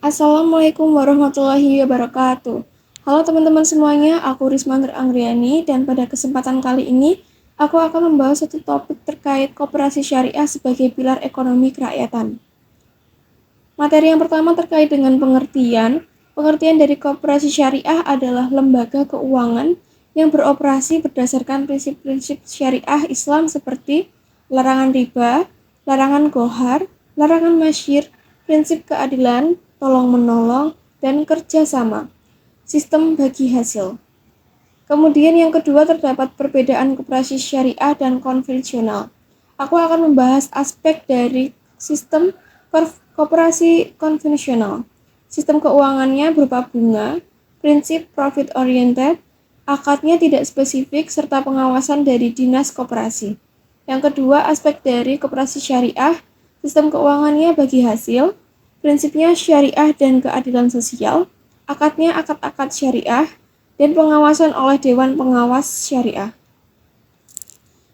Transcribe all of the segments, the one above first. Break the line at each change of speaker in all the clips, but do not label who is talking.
Assalamualaikum warahmatullahi wabarakatuh. Halo teman-teman semuanya, aku Rismanur Anggriani dan pada kesempatan kali ini aku akan membahas satu topik terkait koperasi syariah sebagai pilar ekonomi kerakyatan. Materi yang pertama terkait dengan pengertian. Pengertian dari koperasi syariah adalah lembaga keuangan yang beroperasi berdasarkan prinsip-prinsip syariah Islam seperti larangan riba, larangan ghohar, larangan masyir, prinsip keadilan, tolong-menolong, dan kerjasama, sistem bagi hasil. Kemudian yang kedua terdapat perbedaan koperasi syariah dan konvensional. Aku akan membahas aspek dari sistem koperasi konvensional. Sistem keuangannya berupa bunga, prinsip profit oriented, akadnya tidak spesifik, serta pengawasan dari dinas koperasi. Yang kedua, aspek dari koperasi syariah, sistem keuangannya bagi hasil, prinsipnya syariah dan keadilan sosial, akadnya akad-akad syariah, dan pengawasan oleh Dewan Pengawas Syariah.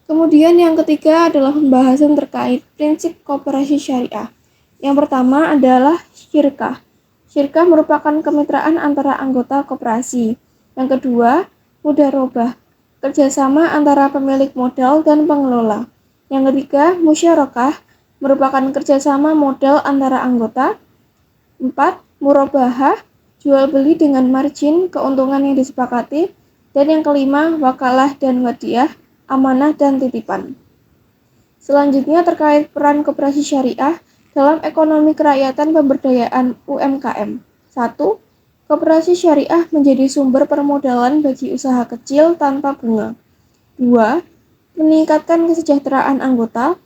Kemudian yang ketiga adalah pembahasan terkait prinsip koperasi syariah. Yang pertama adalah syirkah. Syirkah merupakan kemitraan antara anggota koperasi. Yang kedua, mudharabah, kerjasama antara pemilik modal dan pengelola. Yang ketiga, musyarakah, merupakan kerjasama modal antara anggota. 4. Murabahah, jual beli dengan margin keuntungan yang disepakati. Dan yang kelima, wakalah dan wadiah, amanah dan titipan. Selanjutnya terkait peran koperasi syariah dalam ekonomi kerakyatan pemberdayaan UMKM. 1. Koperasi syariah menjadi sumber permodalan bagi usaha kecil tanpa bunga. 2. Meningkatkan kesejahteraan anggota.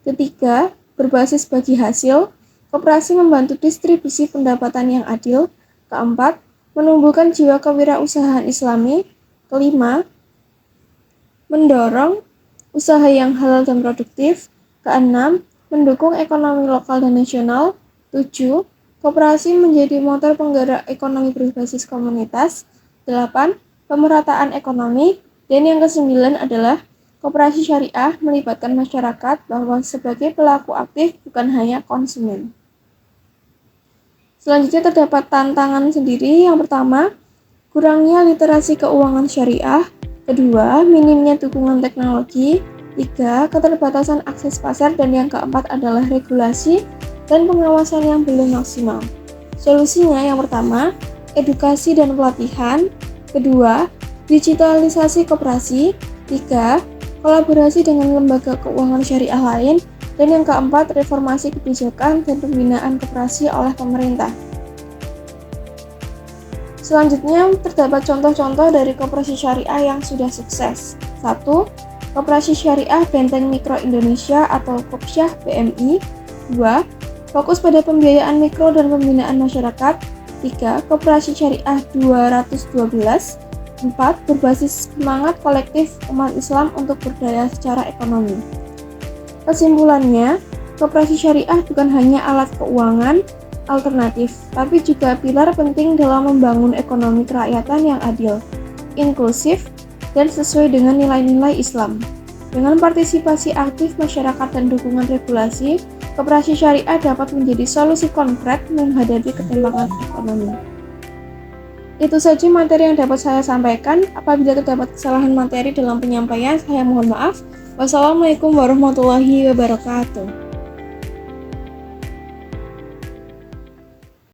Ketiga, berbasis bagi hasil. Koperasi membantu distribusi pendapatan yang adil. Keempat, menumbuhkan jiwa kewirausahaan Islami. Kelima, mendorong usaha yang halal dan produktif. Keenam, mendukung ekonomi lokal dan nasional. 7. Koperasi menjadi motor penggerak ekonomi berbasis komunitas. 8. Pemerataan ekonomi. Dan yang ke-9 adalah koperasi syariah melibatkan masyarakat bahwa sebagai pelaku aktif bukan hanya konsumen. Selanjutnya terdapat tantangan sendiri. Yang pertama, kurangnya literasi keuangan syariah. Kedua, minimnya dukungan teknologi. 3. Keterbatasan akses pasar. Dan yang keempat adalah regulasi dan pengawasan yang belum maksimal. Solusinya yang pertama, edukasi dan pelatihan. Kedua, digitalisasi koperasi. 3. Kolaborasi dengan lembaga keuangan syariah lain. Dan yang keempat, reformasi kebijakan dan pembinaan koperasi oleh pemerintah. Selanjutnya, terdapat contoh-contoh dari koperasi syariah yang sudah sukses. 1. Koperasi Syariah Benteng Mikro Indonesia atau Kopsyah BMI. 2. Fokus pada pembiayaan mikro dan pembinaan masyarakat. 3. Koperasi Syariah 212. 4. Berbasis semangat kolektif umat Islam untuk berdaya secara ekonomi. Kesimpulannya, koperasi syariah bukan hanya alat keuangan alternatif, tapi juga pilar penting dalam membangun ekonomi kerakyatan yang adil, inklusif, dan sesuai dengan nilai-nilai Islam. Dengan partisipasi aktif masyarakat dan dukungan regulasi, koperasi syariah dapat menjadi solusi konkret menghadapi ketimpangan ekonomi. Itu saja materi yang dapat saya sampaikan. Apabila terdapat kesalahan materi dalam penyampaian, saya mohon maaf. Wassalamualaikum warahmatullahi wabarakatuh.